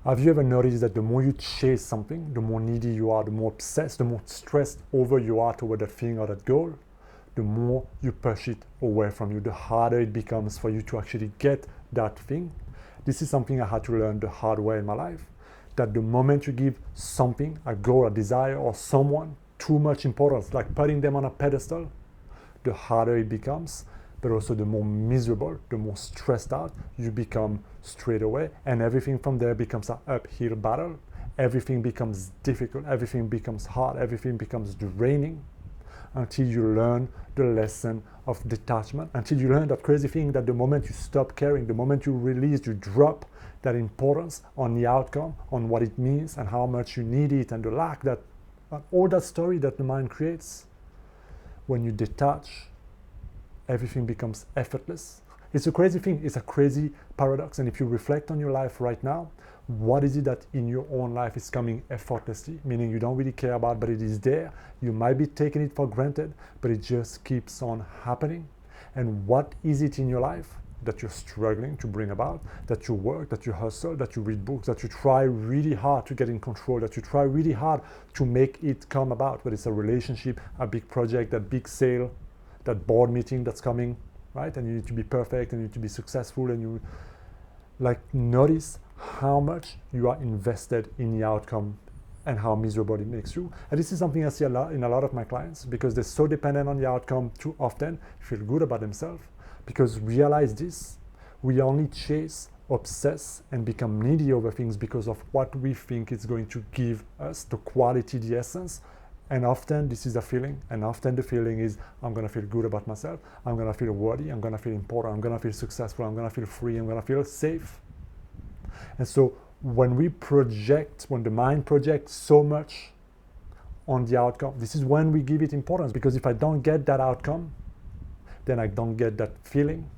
Have you ever noticed that the more you chase something, the more needy you are, the more obsessed, the more stressed over you are toward that thing or that goal, the more you push it away from you, the harder it becomes for you to actually get that thing. This is something I had to learn the hard way in my life, that the moment you give something, a goal, a desire, or someone too much importance, like putting them on a pedestal, the harder it becomes, but also the more miserable, the more stressed out you become straight away, and everything from there becomes an uphill battle. Everything becomes difficult, everything becomes hard, everything becomes draining, until you learn the lesson of detachment, until you learn that crazy thing that the moment you stop caring, the moment you release, you drop that importance on the outcome, on what it means and how much you need it, and the lack that, all that story that the mind creates. When you detach, everything becomes effortless. It's a crazy thing, it's a crazy paradox. And if you reflect on your life right now, what is it that in your own life is coming effortlessly, meaning you don't really care about, but it is there? You might be taking it for granted, but it just keeps on happening. And what is it in your life that you're struggling to bring about, that you work, that you hustle, that you read books, that you try really hard to get in control, that you try really hard to make it come about, whether it's a relationship, a big project, a big sale, that board meeting that's coming, right? And you need to be perfect, and you need to be successful, and you notice how much you are invested in the outcome and how miserable it makes you. And this is something I see a lot in a lot of my clients, because they're so dependent on the outcome too often, feel good about themselves. Because realize this, we only chase, obsess, and become needy over things because of what we think it's going to give us, the quality, the essence. And often this is a feeling, and often the feeling is, I'm going to feel good about myself, I'm going to feel worthy, I'm going to feel important, I'm going to feel successful, I'm going to feel free, I'm going to feel safe. And so when we project, when the mind projects so much on the outcome, this is when we give it importance, because if I don't get that outcome, then I don't get that feeling.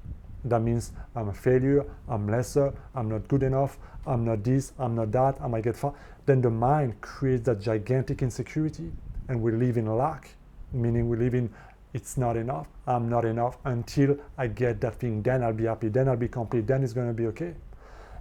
That means I'm a failure, I'm lesser, I'm not good enough, I'm not this, I'm not that, I might get far. Then the mind creates that gigantic insecurity, and we live in lack, meaning we live in, it's not enough, I'm not enough until I get that thing, then I'll be happy, then I'll be complete, then it's going to be okay.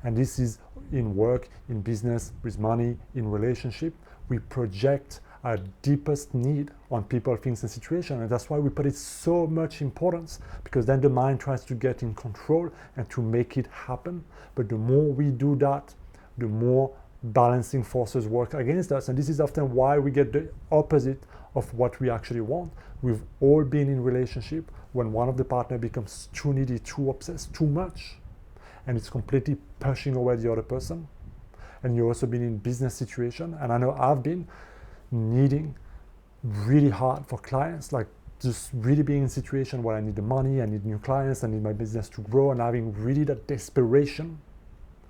And this is in work, in business, with money, in relationship. We project our deepest need on people, things, and situations, and that's why we put it so much importance, because then the mind tries to get in control and to make it happen. But the more we do that, the more balancing forces work against us, and this is often why we get the opposite of what we actually want. We've all been in relationship when one of the partner becomes too needy, too obsessed, too much, and it's completely pushing away the other person. And you've also been in business situation, and I know I've been needing really hard for clients, like just really being in a situation where I need the money, I need new clients, I need my business to grow, and having really that desperation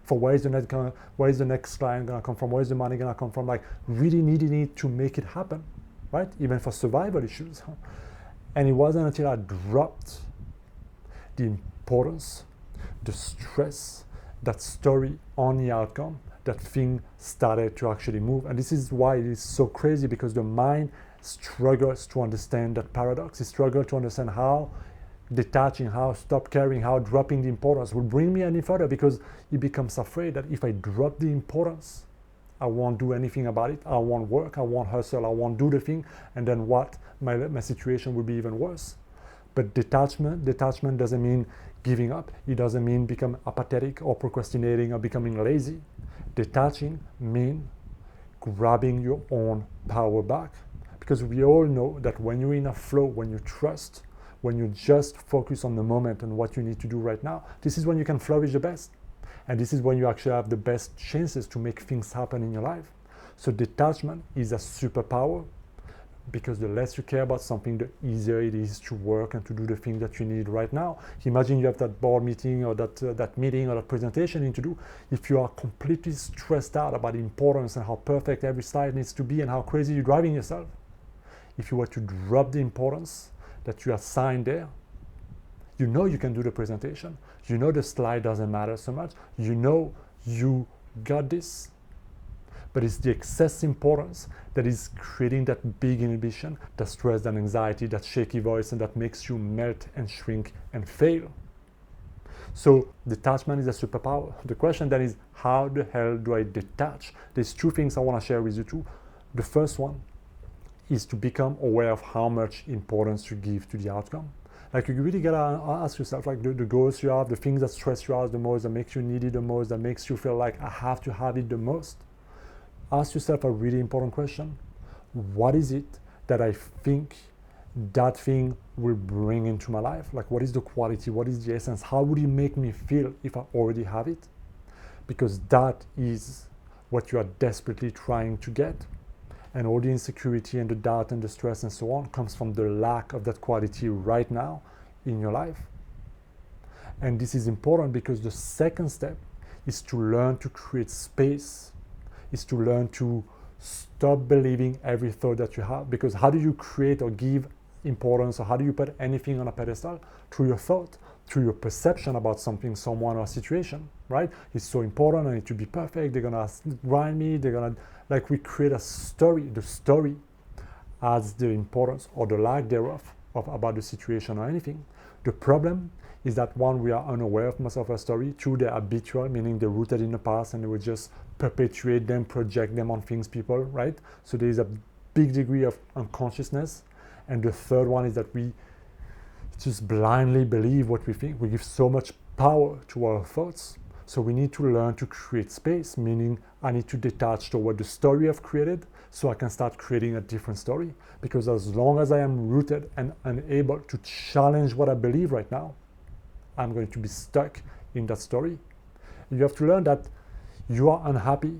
for where is the next client gonna come from, where is the money gonna come from, like really needing it to make it happen, right? Even for survival issues. And it wasn't until I dropped the importance, the stress, that story on the outcome, that thing started to actually move. And this is why it is so crazy, because the mind struggles to understand that paradox. It struggles to understand how detaching, how stop caring, how dropping the importance will bring me any further, because it becomes afraid that if I drop the importance, I won't do anything about it. I won't work, I won't hustle, I won't do the thing, and then what? My situation will be even worse. But detachment doesn't mean giving up. It doesn't mean become apathetic or procrastinating or becoming lazy. Detaching means grabbing your own power back. Because we all know that when you're in a flow, when you trust, when you just focus on the moment and what you need to do right now, this is when you can flourish the best. And this is when you actually have the best chances to make things happen in your life. So detachment is a superpower, because the less you care about something, the easier it is to work and to do the thing that you need right now. Imagine you have that board meeting or that meeting or that presentation you need to do. If you are completely stressed out about the importance and how perfect every slide needs to be and how crazy you're driving yourself, if you were to drop the importance that you assigned there, you know you can do the presentation. You know the slide doesn't matter so much. You know you got this. But it's the excess importance that is creating that big inhibition, that stress, that anxiety, that shaky voice, and that makes you melt and shrink and fail. So detachment is a superpower. The question then is, how the hell do I detach? There's two things I want to share with you too. The first one is to become aware of how much importance you give to the outcome. Like, you really gotta ask yourself, like, the goals you have, the things that stress you out the most, that makes you needy the most, that makes you feel like I have to have it the most. Ask yourself a really important question. What is it that I think that thing will bring into my life? Like, what is the quality? What is the essence? How would it make me feel if I already have it? Because that is what you are desperately trying to get. And all the insecurity and the doubt and the stress and so on comes from the lack of that quality right now in your life. And this is important because the second step is to learn to create space, is to learn to stop believing every thought that you have. Because how do you create or give importance, or how do you put anything on a pedestal? Through your thought, through your perception about something, someone, or a situation, right? It's so important, I need to be perfect, they're gonna grind me, they're gonna, like, we create a story. The story adds the importance or the lack thereof about the situation or anything. The problem is that, one, we are unaware of most of our story. Two, they're habitual, meaning they're rooted in the past and they will just perpetuate them, project them on things, people, right? So there is a big degree of unconsciousness. And the third one is that we just blindly believe what we think. We give so much power to our thoughts. So we need to learn to create space, meaning I need to detach toward the story I've created so I can start creating a different story. Because as long as I am rooted and unable to challenge what I believe right now, I'm going to be stuck in that story. You have to learn that you are unhappy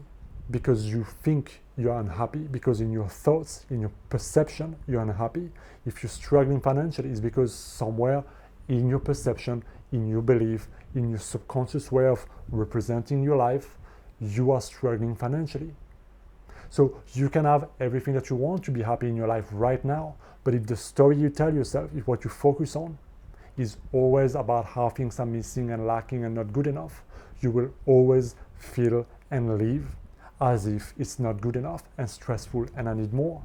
because you think you're unhappy, because in your thoughts, in your perception, you're unhappy. If you're struggling financially, it's because somewhere in your perception, in your belief, in your subconscious way of representing your life, you are struggling financially. So you can have everything that you want to be happy in your life right now, but if the story you tell yourself, if what you focus on is always about how things are missing and lacking and not good enough, you will always feel and live as if it's not good enough and stressful and I need more.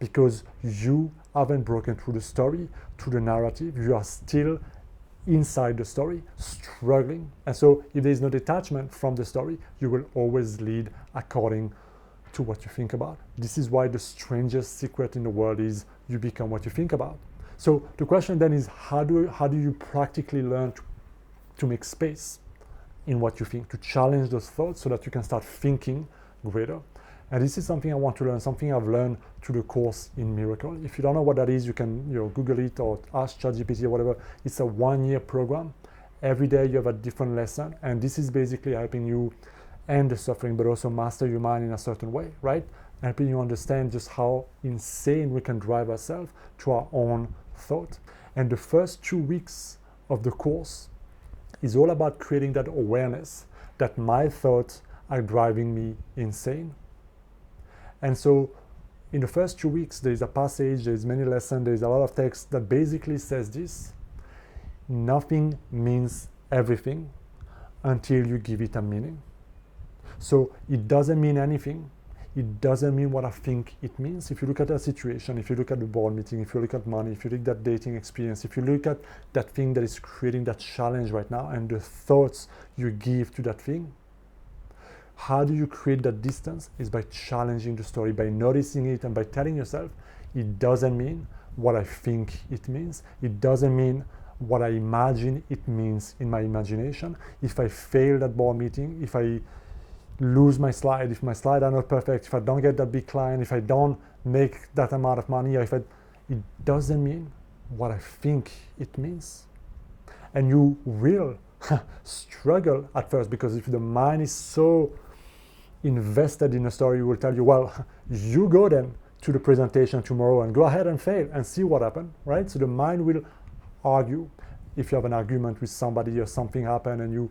Because you haven't broken through the story, through the narrative, you are still inside the story, struggling. And so if there is no detachment from the story, you will always lead according to what you think about. This is why the strangest secret in the world is you become what you think about. So the question then is, how do you practically learn to make space in what you think, to challenge those thoughts so that you can start thinking greater? And this is something I want to learn, something I've learned through the course in Miracle. If you don't know what that is, you can Google it or ask ChatGPT or whatever. It's a 1-year program. Every day you have a different lesson, and this is basically helping you end the suffering, but also master your mind in a certain way, right? Helping you understand just how insane we can drive ourselves to our own thought. And the first 2 weeks of the course is all about creating that awareness that my thoughts are driving me insane. And so in the first 2 weeks, there's a passage, there's many lessons, there's a lot of text that basically says this: nothing means everything until you give it a meaning. So it doesn't mean anything. It doesn't mean what I think it means. If you look at a situation, if you look at the board meeting, if you look at money, if you look at that dating experience, if you look at that thing that is creating that challenge right now and the thoughts you give to that thing, how do you create that distance? Is by challenging the story, by noticing it, and by telling yourself, it doesn't mean what I think it means. It doesn't mean what I imagine it means in my imagination. If I fail that board meeting, if I lose my slide, if my slides are not perfect, if I don't get that big client, if I don't make that amount of money, or if it doesn't mean what I think it means. And you will struggle at first, because if the mind is so invested in a story, it will tell you, well, you go then to the presentation tomorrow and go ahead and fail and see what happened, right? So the mind will argue. If you have an argument with somebody or something happened and you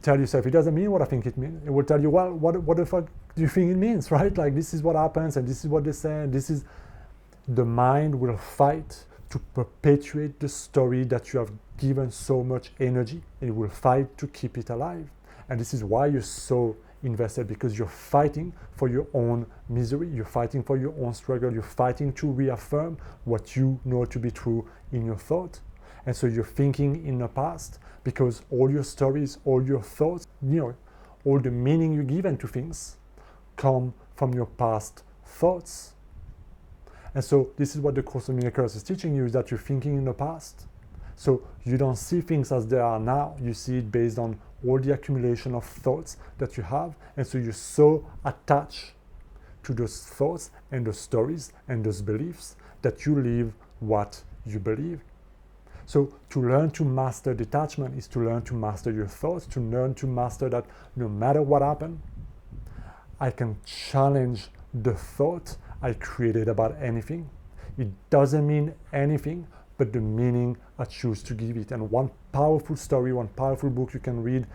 tell yourself, it doesn't mean what I think it means. It will tell you, well, what the fuck do you think it means, right? Like, this is what happens and this is what they say, and this is... The mind will fight to perpetuate the story that you have given so much energy. It will fight to keep it alive. And this is why you're so invested, because you're fighting for your own misery, you're fighting for your own struggle, you're fighting to reaffirm what you know to be true in your thought. And so you're thinking in the past because all your stories, all your thoughts, all the meaning you give into things come from your past thoughts. And so this is what the Course of Miracles is teaching you, is that you're thinking in the past. So you don't see things as they are now. You see it based on all the accumulation of thoughts that you have. And so you're so attached to those thoughts and those stories and those beliefs that you live what you believe. So to learn to master detachment is to learn to master your thoughts, to learn to master that no matter what happens, I can challenge the thought I created about anything. It doesn't mean anything but the meaning I choose to give it. And one powerful story, one powerful book you can read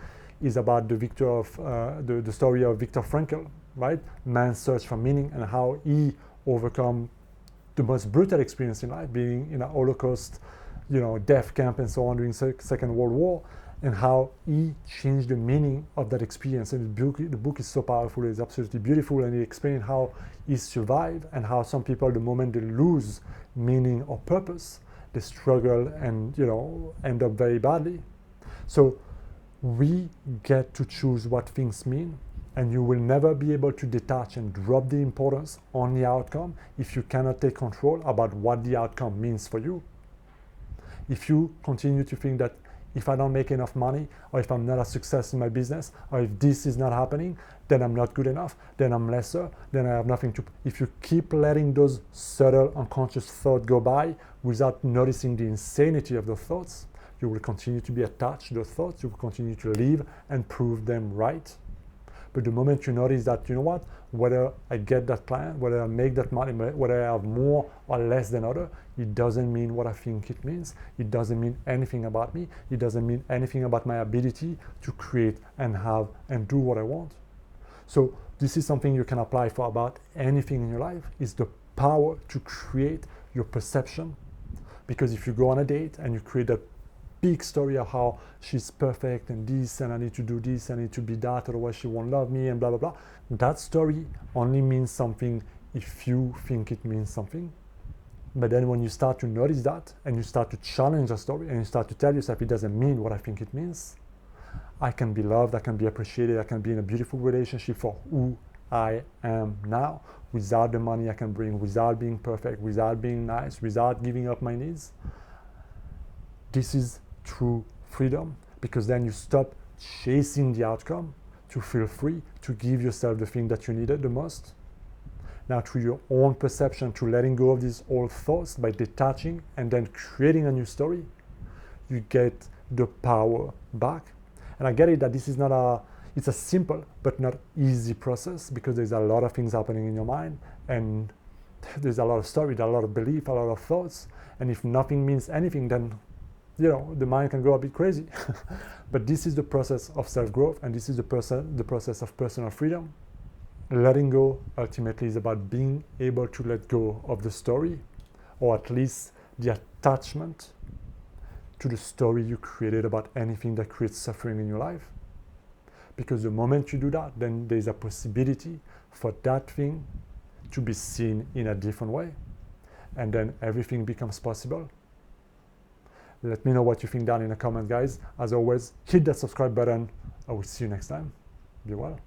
is about the story of Viktor Frankl, right? Man's search for meaning, and how he overcome the most brutal experience in life, being in a Holocaust, death camp and so on during Second World War, and how he changed the meaning of that experience. And the book is so powerful, it's absolutely beautiful, and he explained how he survived and how some people, the moment they lose meaning or purpose, they struggle and end up very badly. So we get to choose what things mean, and you will never be able to detach and drop the importance on the outcome if you cannot take control about what the outcome means for you. If you continue to think that if I don't make enough money, or if I'm not a success in my business, or if this is not happening, then I'm not good enough, then I'm lesser, then I have nothing to... If you keep letting those subtle unconscious thoughts go by without noticing the insanity of those thoughts, you will continue to be attached to those thoughts, you will continue to live and prove them right. But the moment you notice that, whether I get that client, whether I make that money, whether I have more or less than other, it doesn't mean what I think it means. It doesn't mean anything about me. It doesn't mean anything about my ability to create and have and do what I want. So this is something you can apply for about anything in your life, is the power to create your perception. Because if you go on a date and you create that big story of how she's perfect and this, and I need to do this, I need to be that, otherwise she won't love me, and blah, blah, blah. That story only means something if you think it means something. But then when you start to notice that, and you start to challenge the story, and you start to tell yourself it doesn't mean what I think it means, I can be loved, I can be appreciated, I can be in a beautiful relationship for who I am now, without the money I can bring, without being perfect, without being nice, without giving up my needs. This is true freedom, because then you stop chasing the outcome to feel free, to give yourself the thing that you needed the most. Now, through your own perception, through letting go of these old thoughts, by detaching and then creating a new story, you get the power back. And I get it that this is it's a simple but not easy process, because there's a lot of things happening in your mind, and there's a lot of story, there's a lot of belief, a lot of thoughts, and if nothing means anything, then the mind can go a bit crazy. But this is the process of self-growth, and this is the process of personal freedom. Letting go ultimately is about being able to let go of the story, or at least the attachment to the story you created about anything that creates suffering in your life. Because the moment you do that, then there's a possibility for that thing to be seen in a different way, and then everything becomes possible. Let me know what you think down in the comments, guys. As always, hit that subscribe button. I will see you next time. Be well.